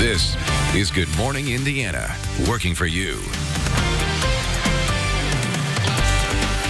This is Good Morning Indiana, working for you.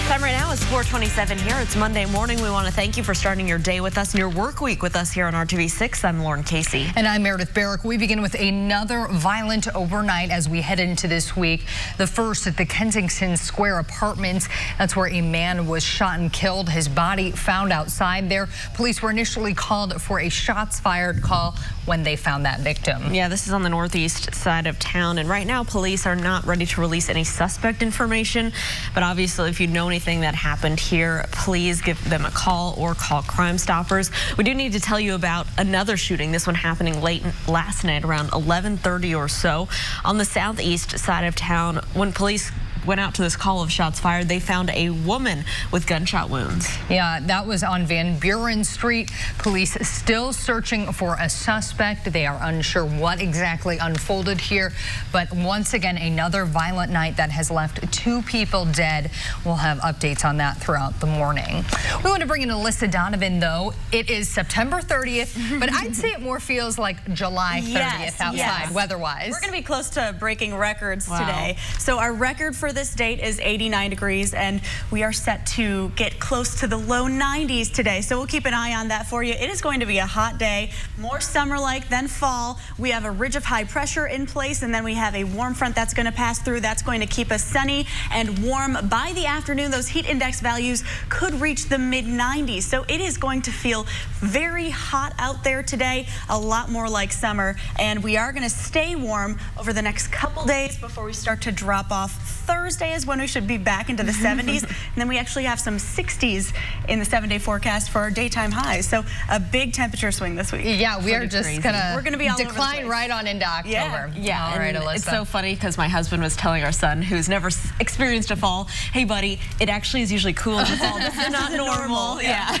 Time right now is 4:27 here. It's Monday morning. We want to thank you for starting your day with us and your work week with us here on RTV6. I'm Lauren Casey. And I'm Meredith Barrick. We begin with another violent overnight as we head into this week. The first at the Kensington Square Apartments. That's where a man was shot and killed. His body found outside there. Police were initially called for a shots fired call when they found that victim. Yeah, this is on the northeast side of town. And right now, police are not ready to release any suspect information. But obviously, if you know anything that happened here, please give them a call or call Crime Stoppers. We do need to tell you about another shooting. This one happening late last night around 11:30 or so on the southeast side of town. When police went out to this call of shots fired, they found a woman with gunshot wounds. Yeah, that was on Van Buren Street. Police still searching for a suspect. They are unsure what exactly unfolded here, but once again, another violent night that has left 2 people dead. We'll have updates on that throughout the morning. We want to bring in Alyssa Donovan, though. It is September 30th, but I'd say it more feels like July 30th outside, weather-wise. We're going to be close to breaking records today. So our record for this date is 89 degrees, and we are set to get close to the low 90s today. So we'll keep an eye on that for you. It is going to be a hot day, more summer-like than fall. We have a ridge of high pressure in place, and then we have a warm front that's going to pass through. That's going to keep us sunny and warm. By the afternoon, those heat index values could reach the mid-90s. So it is going to feel very hot out there today, a lot more like summer. And we are going to stay warm over the next couple days before we start to drop off. Thursday is when we should be back into the 70s, and then we actually have some 60s in the 7-day forecast for our daytime highs. So a big temperature swing this week. Yeah, we are just gonna be all decline right on into October. Yeah. All right, Alyssa. It's so funny because my husband was telling our son, who's never experienced a fall, hey buddy, it actually is usually cool in the fall. This is not normal. Yeah.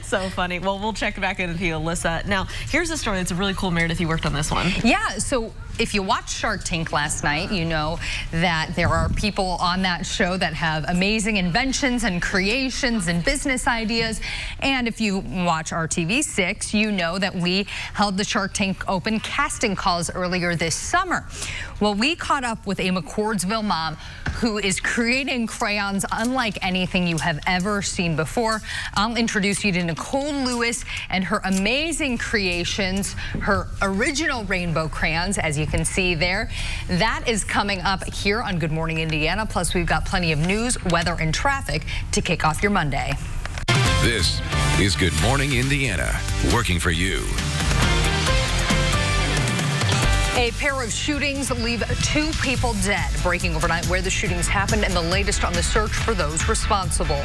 So funny. Well, we'll check back in with you, Alyssa. Now, here's a story that's really cool. Meredith, you worked on this one. Yeah, so if you watched Shark Tank last night, you know that there are people on that show that have amazing inventions and creations and business ideas. And if you watch RTV6, you know that we held the Shark Tank Open casting calls earlier this summer. Well, we caught up with a McCordsville mom who is creating crayons unlike anything you have ever seen before. I'll introduce you to Nicole Lewis and her amazing creations, her original rainbow crayons, as you can see there. That is coming up here on Good Morning Indiana. Plus, we've got plenty of news, weather, and traffic to kick off your Monday. This is Good Morning Indiana, working for you. A pair of shootings leave 2 people dead, breaking overnight where the shootings happened and the latest on the search for those responsible.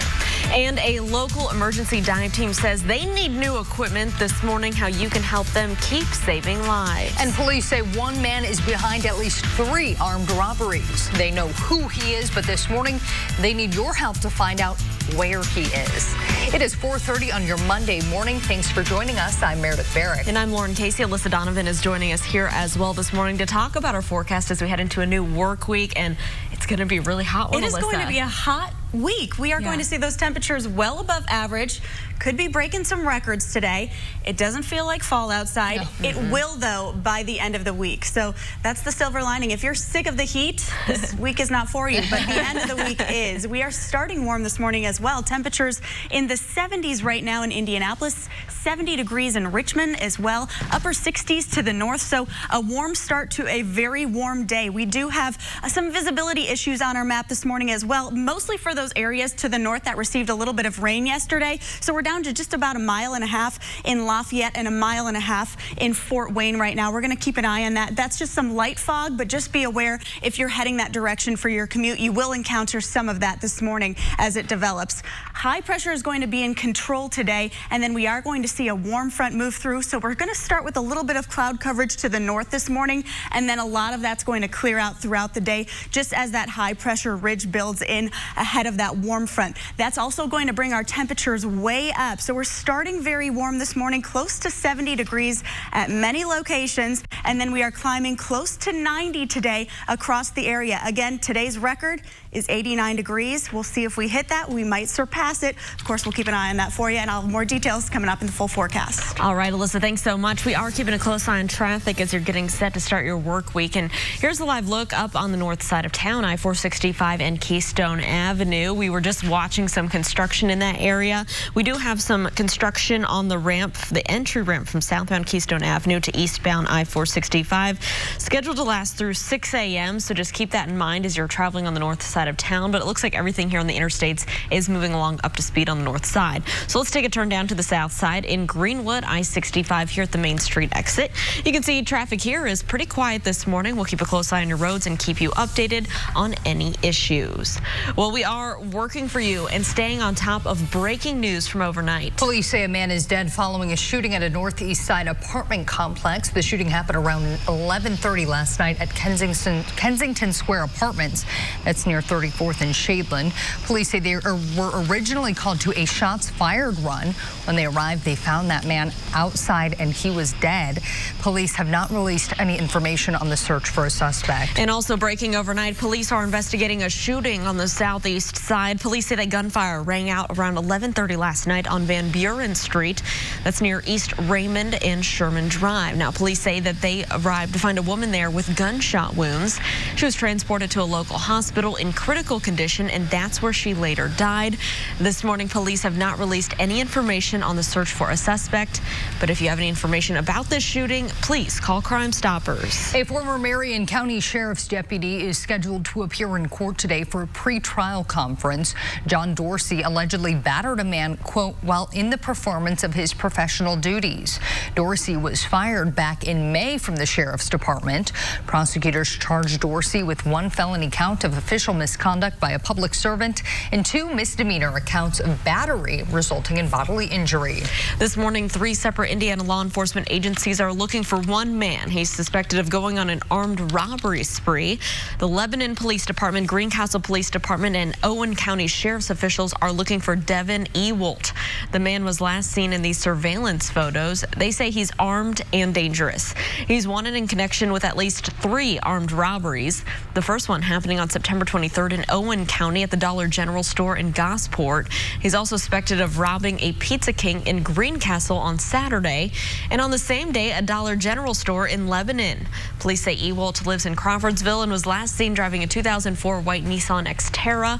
And a local emergency dive team says they need new equipment this morning, how you can help them keep saving lives. And police say one man is behind at least 3 armed robberies. They know who he is, but this morning they need your help to find out where he is. It is 4:30 on your Monday morning. Thanks for joining us. I'm Meredith Barrick. And I'm Lauren Casey. Alyssa Donovan is joining us here as well this morning to talk about our forecast as we head into a new work week. And it's going to be really hot. It is going to be a hot week. We are going to see those temperatures well above average. Could be breaking some records today. It doesn't feel like fall outside. No. It will, though, by the end of the week. So that's the silver lining. If you're sick of the heat, this week is not for you, but the end of the week is. We are starting warm this morning as well. Temperatures in the 70s right now in Indianapolis, 70 degrees in Richmond as well, upper 60s to the north. So a warm start to a very warm day. We do have some visibility issues on our map this morning as well, mostly for those areas to the north that received a little bit of rain yesterday. So we're down to just about 1.5 miles in Lafayette and 1.5 miles in Fort Wayne right now. We're going to keep an eye on that. That's just some light fog, but just be aware if you're heading that direction for your commute, you will encounter some of that this morning as it develops. High pressure is going to be in control today, and then we are going to see a warm front move through. So we're going to start with a little bit of cloud coverage to the north this morning, and then a lot of that's going to clear out throughout the day just as that high pressure ridge builds in ahead of that warm front. That's also going to bring our temperatures way up. So we're starting very warm this morning, close to 70 degrees at many locations. And then we are climbing close to 90 today across the area. Again, today's record is 89 degrees. We'll see if we hit that. We might surpass it. Of course, we'll keep an eye on that for you, and I'll have more details coming up in the full forecast. All right, Alyssa, thanks so much. We are keeping a close eye on traffic as you're getting set to start your work week. And here's a live look up on the north side of town, I-465 and Keystone Avenue. We were just watching some construction in that area. We do have some construction on the ramp, the entry ramp from southbound Keystone Avenue to eastbound I-465, scheduled to last through 6 a.m. So just keep that in mind as you're traveling on the north side of town. But it looks like everything here on the interstates is moving along up to speed on the north side. So let's take a turn down to the south side in Greenwood, I-65 here at the Main Street exit. You can see traffic here is pretty quiet this morning. We'll keep a close eye on your roads and keep you updated on any issues. Well, we are working for you and staying on top of breaking news from overnight. Police say a man is dead following a shooting at a northeast side apartment complex. The shooting happened around 11:30 last night at Kensington Square Apartments. That's near 34th and Shadeland. Police say they were originally called to a shots fired run. When they arrived, they found that man outside and he was dead. Police have not released any information on the search for a suspect. And also breaking overnight, police are investigating a shooting on the southeast side. Police say that gunfire rang out around 11:30 last night on Van Buren Street. That's near East Raymond and Sherman Drive. Now, police say that they arrived to find a woman there with gunshot wounds. She was transported to a local hospital in critical condition, and that's where she later died. This morning, police have not released any information on the search for a suspect. But if you have any information about this shooting, please call Crime Stoppers. A former Marion County Sheriff's deputy is scheduled to appear in court today for a pre-trial conference. John Dorsey allegedly battered a man, quote, while in the performance of his professional duties. Dorsey was fired back in May from the Sheriff's Department. Prosecutors charged Dorsey with one felony count of official misconduct by a public servant and 2 misdemeanor accounts of battery resulting in bodily injury. This morning, 3 separate Indiana law enforcement agencies are looking for one man. He's suspected of going on an armed robbery spree. The Lebanon Police Department, Greencastle Police Department, and Owen County Sheriff's officials are looking for Devin Ewalt. The man was last seen in these surveillance photos. They say he's armed and dangerous. He's wanted in connection with at least 3 armed robberies. The first one happening on September 23rd in Owen County at the Dollar General store in Gosport. He's also suspected of robbing a Pizza King in Greencastle on Saturday, and on the same day, a Dollar General store in Lebanon. Police say Ewalt lives in Crawfordsville and was last seen driving a 2004 white Nissan Xterra.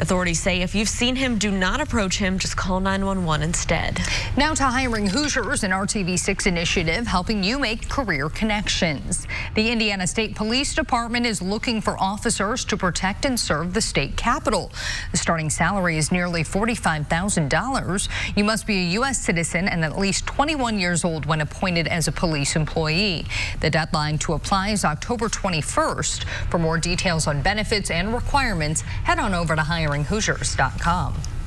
Authorities say if you've seen him, do not approach him. Just call 911 instead. Now to Hiring Hoosiers, an RTV6 initiative helping you make career connections. The Indiana State Police Department is looking for officers to protect and serve the state capitol. The starting salary is nearly $45,000. You must be a U.S. citizen and at least 21 years old when appointed as a police employee. The deadline to apply is October 21st. For more details on benefits and requirements, head on over to HiringHoosiers.com.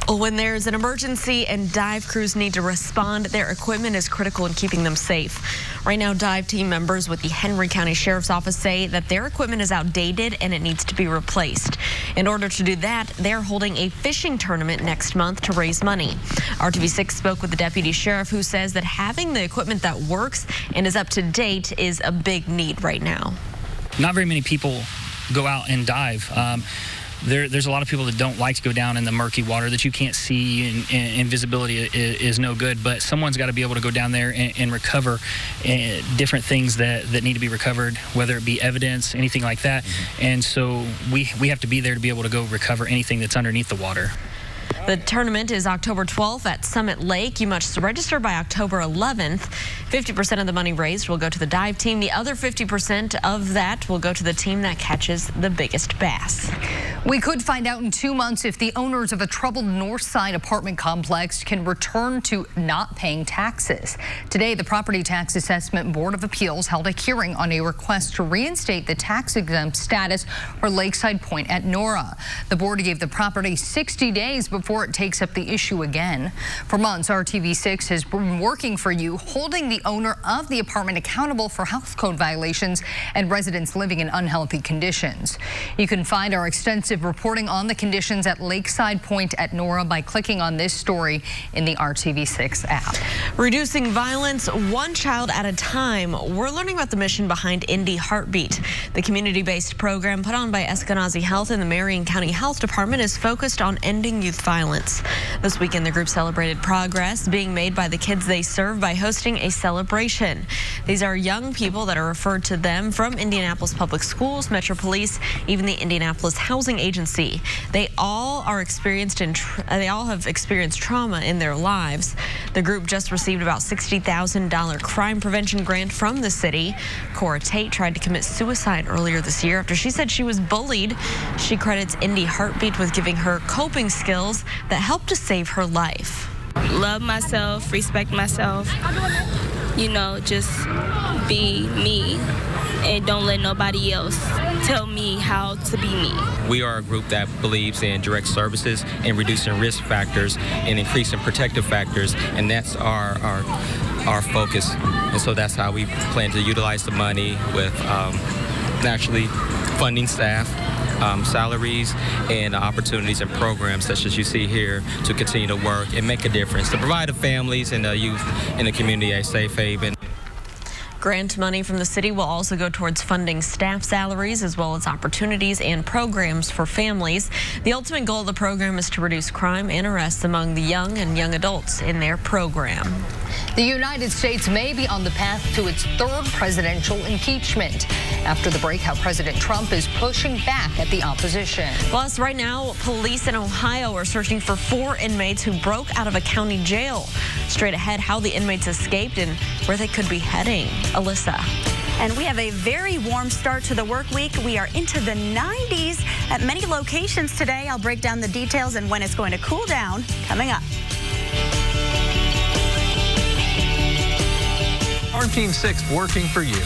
When there's an emergency and dive crews need to respond, their equipment is critical in keeping them safe. Right now, dive team members with the Henry County Sheriff's Office say that their equipment is outdated and it needs to be replaced. In order to do that, they're holding a fishing tournament next month to raise money. RTV6 spoke with the deputy sheriff, who says that having the equipment that works and is up to date is a big need right now. Not very many people go out and dive. There's a lot of people that don't like to go down in the murky water that you can't see, and visibility is no good. But someone's got to be able to go down there and recover different things that need to be recovered, whether it be evidence, anything like that. And so we have to be there to be able to go recover anything that's underneath the water. The tournament is October 12th at Summit Lake. You must register by October 11th. 50% of the money raised will go to the dive team. The other 50% of that will go to the team that catches the biggest bass. We could find out in 2 months if the owners of a troubled north side apartment complex can return to not paying taxes. Today, the Property Tax Assessment Board of Appeals held a hearing on a request to reinstate the tax-exempt status for Lakeside Point at Nora. The board gave the property 60 days before it takes up the issue again. For months, RTV6 has been working for you, holding the owner of the apartment accountable for health code violations and residents living in unhealthy conditions. You can find our extensive exclusive reporting on the conditions at Lakeside Point at Nora by clicking on this story in the RTV6 app. Reducing violence one child at a time. We're learning about the mission behind Indy Heartbeat. The community-based program put on by Eskenazi Health and the Marion County Health Department is focused on ending youth violence. This weekend, the group celebrated progress being made by the kids they serve by hosting a celebration. These are young people that are referred to them from Indianapolis Public Schools, Metro Police, even the Indianapolis Housing Agency. They all have experienced trauma in their lives. The group just received about $60,000 crime prevention grant from the city. Cora Tate tried to commit suicide earlier this year after she said she was bullied. She credits Indy Heartbeat with giving her coping skills that helped to save her life. Love myself, respect myself, just be me and don't let nobody else tell me how to be me. We are a group that believes in direct services and reducing risk factors and increasing protective factors, and that's our focus. And so that's how we plan to utilize the money with naturally funding staff, salaries, and opportunities and programs such as you see here to continue to work and make a difference, to provide the families and the youth in the community a safe haven. Grant money from the city will also go towards funding staff salaries as well as opportunities and programs for families. The ultimate goal of the program is to reduce crime and arrests among the young and young adults in their program. The United States may be on the path to its third presidential impeachment. After the break, how President Trump is pushing back at the opposition. Plus, right now, police in Ohio are searching for 4 inmates who broke out of a county jail. Straight ahead, how the inmates escaped and where they could be heading. Alyssa. And we have a very warm start to the work week. We are into the 90s at many locations today. I'll break down the details and when it's going to cool down coming up. Our Team 6 working for you.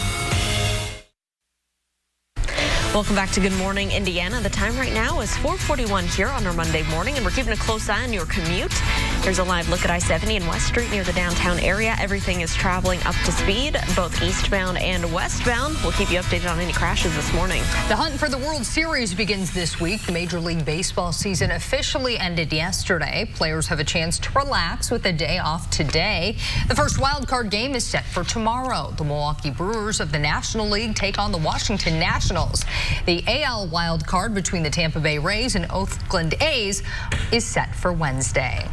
Welcome back to Good Morning Indiana. The time right now is 4:41 here on our Monday morning, and we're keeping a close eye on your commute. Here's a live look at I-70 and West Street near the downtown area. Everything is traveling up to speed, both eastbound and westbound. We'll keep you updated on any crashes this morning. The hunt for the World Series begins this week. The Major League Baseball season officially ended yesterday. Players have a chance to relax with a day off today. The first wild card game is set for tomorrow. The Milwaukee Brewers of the National League take on the Washington Nationals. The AL wild card between the Tampa Bay Rays and Oakland A's is set for Wednesday.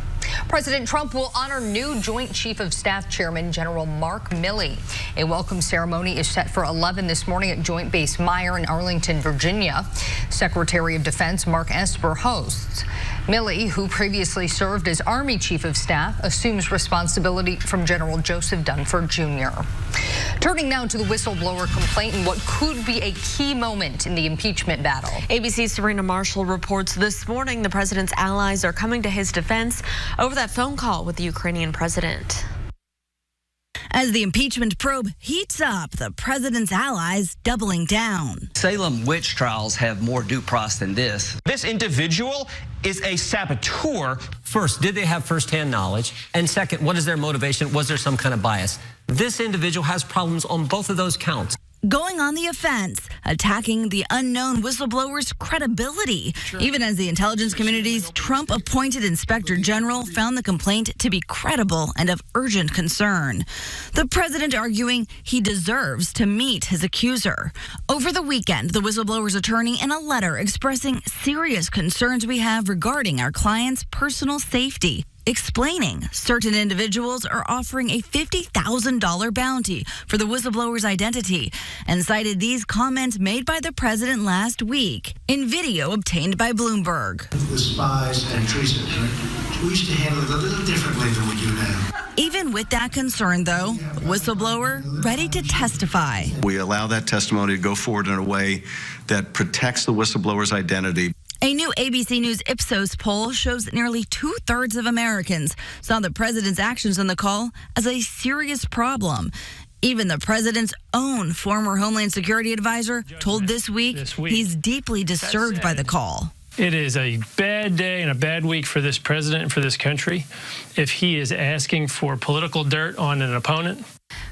President Trump will honor new Joint Chief of Staff Chairman General Mark Milley. A welcome ceremony is set for 11 this morning at Joint Base Meyer in Arlington, Virginia. Secretary of Defense Mark Esper hosts. Milley, who previously served as Army Chief of Staff, assumes responsibility from General Joseph Dunford Jr. Turning now to the whistleblower complaint and what could be a key moment in the impeachment battle. ABC's Serena Marshall reports this morning the president's allies are coming to his defense over that phone call with the Ukrainian president. As the impeachment probe heats up, the president's allies doubling down. Salem witch trials have more due process than this. This individual is a saboteur. First, did they have firsthand knowledge? And second, what is their motivation? Was there some kind of bias? This individual has problems on both of those counts. Going on the offense, attacking the unknown whistleblower's credibility. Sure. Even as the intelligence community's Trump-appointed inspector general found the complaint to be credible and of urgent concern. The president arguing he deserves to meet his accuser. Over the weekend, the whistleblower's attorney in a letter expressing serious concerns we have regarding our client's personal safety, explaining certain individuals are offering a $50,000 bounty for the whistleblower's identity, and cited these comments made by the president last week in video obtained by Bloomberg. The spies and treason, we used to handle it a little differently than we do now. Even with that concern, though, whistleblower ready to testify. We allow that testimony to go forward in a way that protects the whistleblower's identity. A new ABC News Ipsos poll shows that nearly 2/3 of Americans saw the president's actions on the call as a serious problem. Even the president's own former Homeland Security advisor told this week he's deeply disturbed by the call. It is a bad day and a bad week for this president and for this country if he is asking for political dirt on an opponent.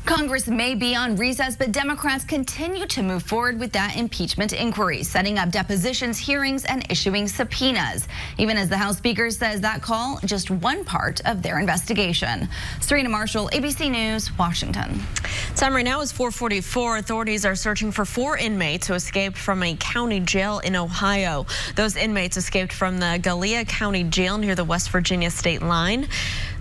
Congress may be on recess, but Democrats continue to move forward with that impeachment inquiry, setting up depositions, hearings, and issuing subpoenas. Even as the House Speaker says that call just one part of their investigation. Serena Marshall, ABC News, Washington. Time right now is 4:44. Authorities are searching for 4 inmates who escaped from a county jail in Ohio. Those inmates escaped from the Gallia County Jail near the West Virginia state line.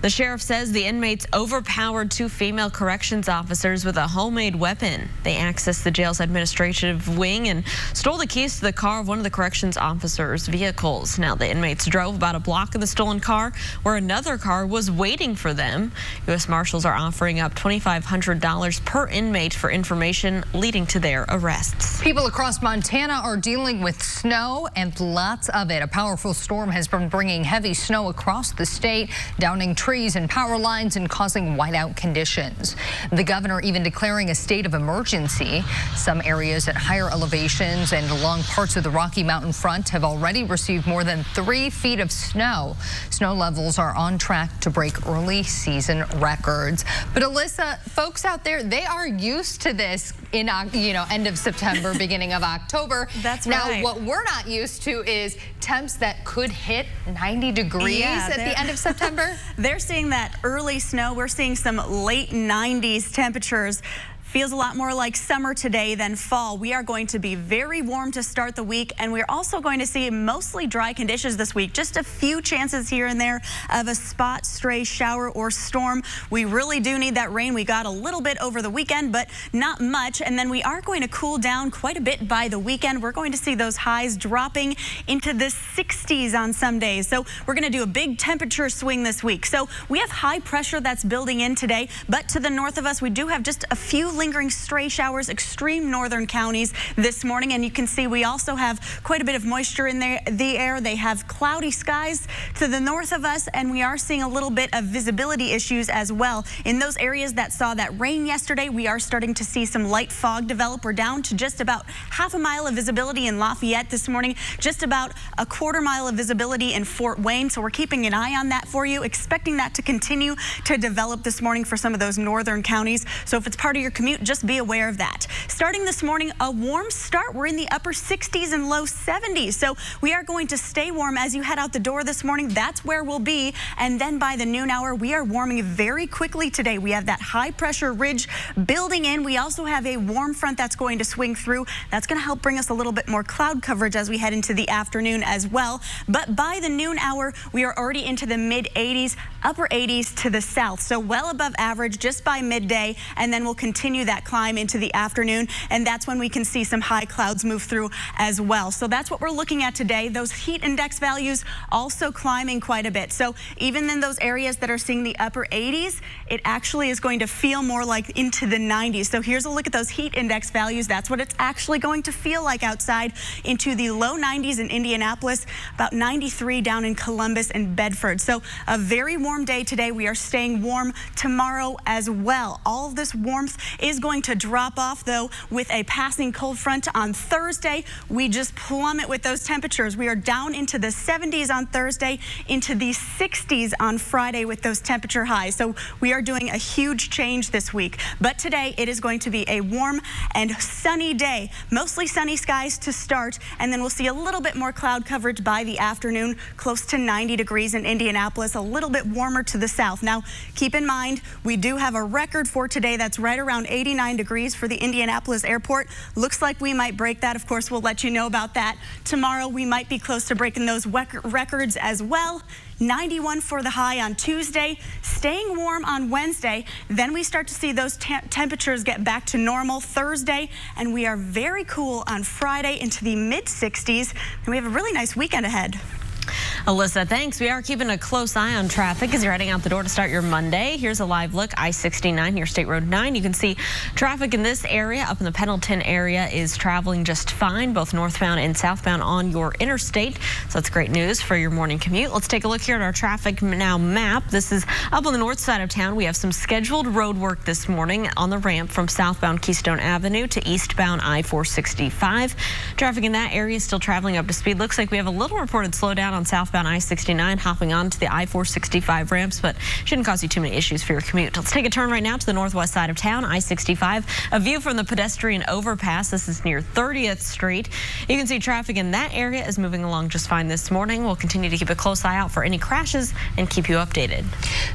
The sheriff says the inmates overpowered 2 female corrections officers with a homemade weapon. They accessed the jail's administrative wing and stole the keys to the car of one of the corrections officers' vehicles. Now, the inmates drove about a block in the stolen car where another car was waiting for them. U.S. Marshals are offering up $2,500 per inmate for information leading to their arrests. People across Montana are dealing with snow and lots of it. A powerful storm has been bringing heavy snow across the state, downing trees and power lines and causing whiteout conditions. The governor even declaring a state of emergency. Some areas at higher elevations and along parts of the Rocky Mountain front have already received more than 3 feet of snow. Snow levels are on track to break early season records. But Alyssa, folks out there, they are used to this in, end of September, beginning of October. That's now, right. what we're not used to is temps that could hit 90 degrees at the end of September. They're seeing that early snow. We're seeing some late 90s temperatures. Feels a lot more like summer today than fall. We are going to be very warm to start the week, and we're also going to see mostly dry conditions this week. Just a few chances here and there of a spot stray shower or storm. We really do need that rain. We got a little bit over the weekend, but not much. And then we are going to cool down quite a bit by the weekend. We're going to see those highs dropping into the 60s on some days. So we're going to do a big temperature swing this week. So we have high pressure that's building in today, but to the north of us, we do have just a few lingering stray showers, extreme northern counties this morning. And you can see we also have quite a bit of moisture in the air. They have cloudy skies to the north of us, and we are seeing a little bit of visibility issues as well. In those areas that saw that rain yesterday, we are starting to see some light fog develop. We're down to just about half a mile of visibility in Lafayette this morning, just about a quarter mile of visibility in Fort Wayne. So we're keeping an eye on that for you, expecting that to continue to develop this morning for some of those northern counties. So if it's part of your commute, just be aware of that. Starting this morning, a warm start. We're in the upper 60s and low 70s. So we are going to stay warm as you head out the door this morning. That's where we'll be. And then by the noon hour, we are warming very quickly today. We have that high pressure ridge building in. We also have a warm front that's going to swing through. That's going to help bring us a little bit more cloud coverage as we head into the afternoon as well. But by the noon hour, we are already into the mid 80s, upper 80s to the south. So well above average just by midday. And then we'll continue that climb into the afternoon, and that's when we can see some high clouds move through as well. So that's what we're looking at today. Those heat index values also climbing quite a bit. So even in those areas that are seeing the upper 80s, it actually is going to feel more like into the 90s. So here's a look at those heat index values. That's what it's actually going to feel like outside, into the low 90s in Indianapolis, about 93 down in Columbus and Bedford. So a very warm day today. We are staying warm tomorrow as well. All of this warmth is going to drop off, though, with a passing cold front on Thursday. We just plummet with those temperatures. We are down into the 70s on Thursday, into the 60s on Friday with those temperature highs. So we are doing a huge change this week. But today it is going to be a warm and sunny day. Mostly sunny skies to start, and then we'll see a little bit more cloud coverage by the afternoon, close to 90 degrees in Indianapolis, a little bit warmer to the south. Now, keep in mind, we do have a record for today that's right around 89 degrees for the Indianapolis airport. Looks like we might break that. Of course, we'll let you know about that. Tomorrow, we might be close to breaking those records as well. 91 for the high on Tuesday, staying warm on Wednesday. Then we start to see those temperatures get back to normal Thursday, and we are very cool on Friday into the mid 60s. And we have a really nice weekend ahead. Alyssa, thanks. We are keeping a close eye on traffic as you're heading out the door to start your Monday. Here's a live look. I-69 near State Road 9. You can see traffic in this area. Up in the Pendleton area is traveling just fine, both northbound and southbound on your interstate. So that's great news for your morning commute. Let's take a look here at our traffic now map. This is up on the north side of town. We have some scheduled road work this morning on the ramp from southbound Keystone Avenue to eastbound I-465. Traffic in that area is still traveling up to speed. Looks like we have a little reported slowdown on southbound southbound I-69, hopping onto the I-465 ramps, but shouldn't cause you too many issues for your commute. Let's take a turn right now to the northwest side of town, I-65. A view from the pedestrian overpass. This is near 30th Street. You can see traffic in that area is moving along just fine this morning. We'll continue to keep a close eye out for any crashes and keep you updated.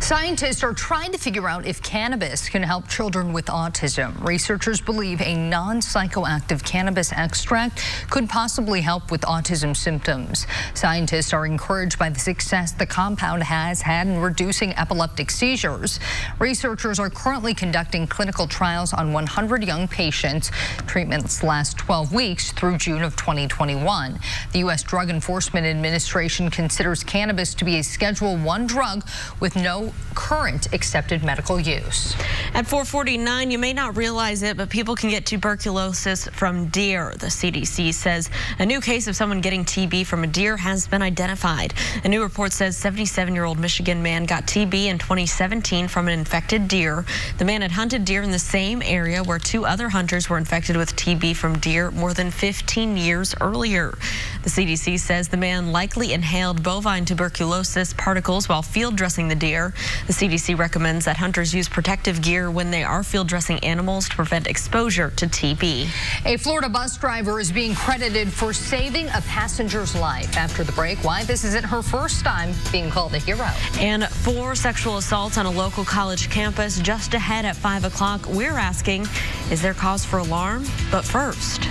Scientists are trying to figure out if cannabis can help children with autism. Researchers believe a non-psychoactive cannabis extract could possibly help with autism symptoms. Scientists are encouraged by the success the compound has had in reducing epileptic seizures. Researchers are currently conducting clinical trials on 100 young patients. Treatments last 12 weeks through June of 2021. The U.S. Drug Enforcement Administration considers cannabis to be a Schedule I drug with no current accepted medical use. At 4:49, you may not realize it, but people can get tuberculosis from deer. The CDC says a new case of someone getting TB from a deer has been identified. A new report says 77-year-old Michigan man got TB in 2017 from an infected deer. The man had hunted deer in the same area where 2 other hunters were infected with TB from deer more than 15 years earlier. The CDC says the man likely inhaled bovine tuberculosis particles while field dressing the deer. The CDC recommends that hunters use protective gear when they are field dressing animals to prevent exposure to TB. A Florida bus driver is being credited for saving a passenger's life. After the break, why this isn't her first time being called a hero. And 4 sexual assaults on a local college campus just ahead at 5 o'clock. We're asking, is there cause for alarm? But first.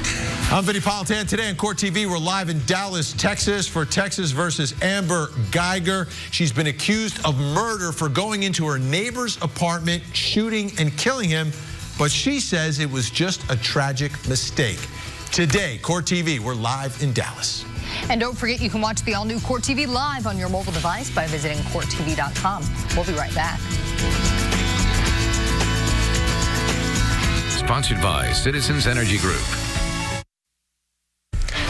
I'm Vinny Politan. Today on Court TV, we're live in Dallas, Texas for Texas versus Amber Geiger. She's been accused of murder for going into her neighbor's apartment, shooting and killing him, but she says it was just a tragic mistake. Today, Court TV, we're live in Dallas. And don't forget, you can watch the all-new Court TV live on your mobile device by visiting CourtTV.com. We'll be right back. Sponsored by Citizens Energy Group.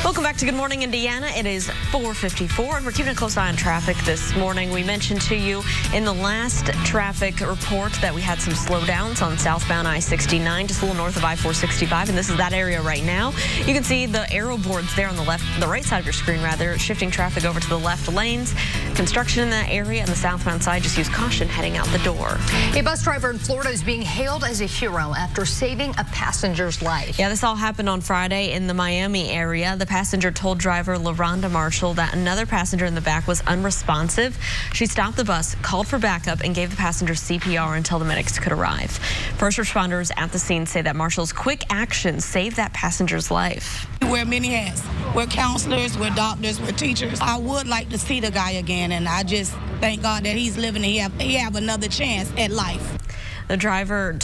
Welcome back to Good Morning Indiana. It is 4:54, and we're keeping a close eye on traffic this morning. We mentioned to you in the last traffic report that we had some slowdowns on southbound I-69, just a little north of I-465, and this is that area right now. You can see the arrow boards there on the right side of your screen, rather, shifting traffic over to the left lanes. Construction in that area on the southbound side. Just use caution heading out the door. A bus driver in Florida is being hailed as a hero after saving a passenger's life. Yeah, this all happened on Friday in the Miami area. The passenger told driver LaRonda Marshall that another passenger in the back was unresponsive. She stopped the bus, called for backup, and gave the passenger CPR until the medics could arrive. First responders at the scene say that Marshall's quick action saved that passenger's life. We wear many hats. We're counselors, we're doctors, we're teachers. I would like to see the guy again, and I just thank God that he's living and he have another chance at life. The driver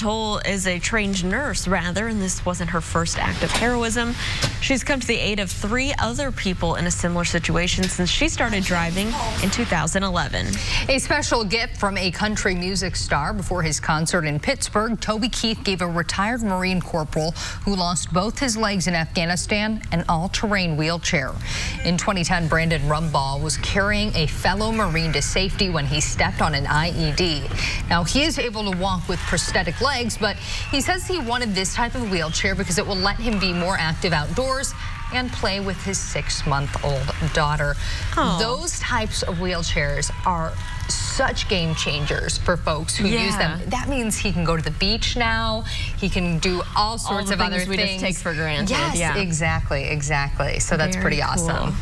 is a trained nurse, rather, and this wasn't her first act of heroism. She's come to the aid of 3 other people in a similar situation since she started driving in 2011. A special gift from a country music star before his concert in Pittsburgh. Toby Keith gave a retired Marine corporal who lost both his legs in Afghanistan an all-terrain wheelchair. In 2010, Brandon Rumbaugh was carrying a fellow Marine to safety when he stepped on an IED. Now, he is able to walk with prosthetic legs, but he says he wanted this type of wheelchair because it will let him be more active outdoors and play with his 6-month-old daughter. Aww. Those types of wheelchairs are such game changers for folks who use them. That means he can go to the beach now. He can do all sorts of other things we just take for granted. Yes, yeah. exactly. So that's Very pretty awesome. Cool.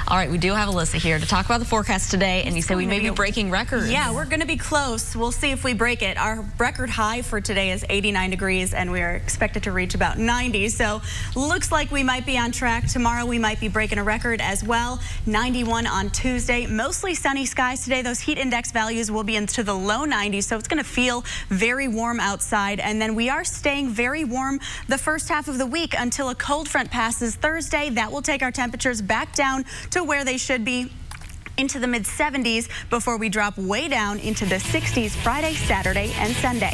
All right, we do have Alyssa here to talk about the forecast today, and you say we may be breaking records. Yeah, we're going to be close. We'll see if we break it. Our record high for today is 89 degrees, and we are expected to reach about 90. So looks like we might be on track. Tomorrow we might be breaking a record as well. 91 on Tuesday. Mostly sunny skies today. Those heat index values will be into the low 90s, so it's going to feel very warm outside. And then we are staying very warm the first half of the week until a cold front passes Thursday. That will take our temperatures back down to where they should be, into the mid-70s, before we drop way down into the 60s Friday, Saturday, and Sunday.